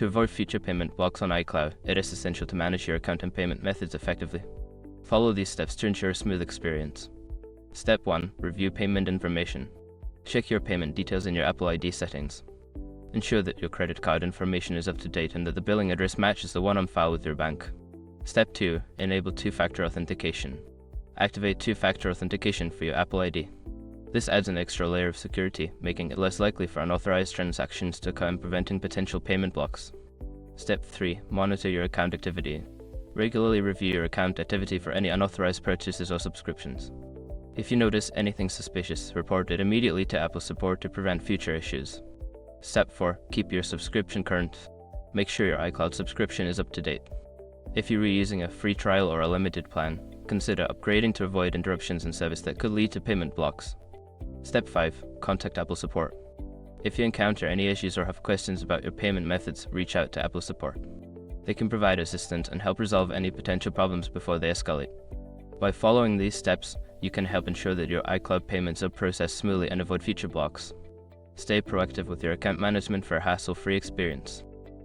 To avoid future payment blocks on iCloud, it is essential to manage your account and payment methods effectively. Follow these steps to ensure a smooth experience. Step 1. Review payment information. Check your payment details in your Apple ID settings. Ensure that your credit card information is up to date and that the billing address matches the one on file with your bank. Step 2. Enable two-factor authentication. Activate two-factor authentication for your Apple ID. This adds an extra layer of security, making it less likely for unauthorized transactions to occur and preventing potential payment blocks. Step 3. Monitor your account activity. Regularly review your account activity for any unauthorized purchases or subscriptions. If you notice anything suspicious, report it immediately to Apple support to prevent future issues. Step 4. Keep your subscription current. Make sure your iCloud subscription is up to date. If you're using a free trial or a limited plan, consider upgrading to avoid interruptions in service that could lead to payment blocks. Step 5. Contact Apple support. If you encounter any issues or have questions about your payment methods, reach out to Apple support. They can provide assistance and help resolve any potential problems before they escalate. By following these steps, you can help ensure that your iCloud payments are processed smoothly and avoid future blocks. Stay proactive with your account management for a hassle-free experience.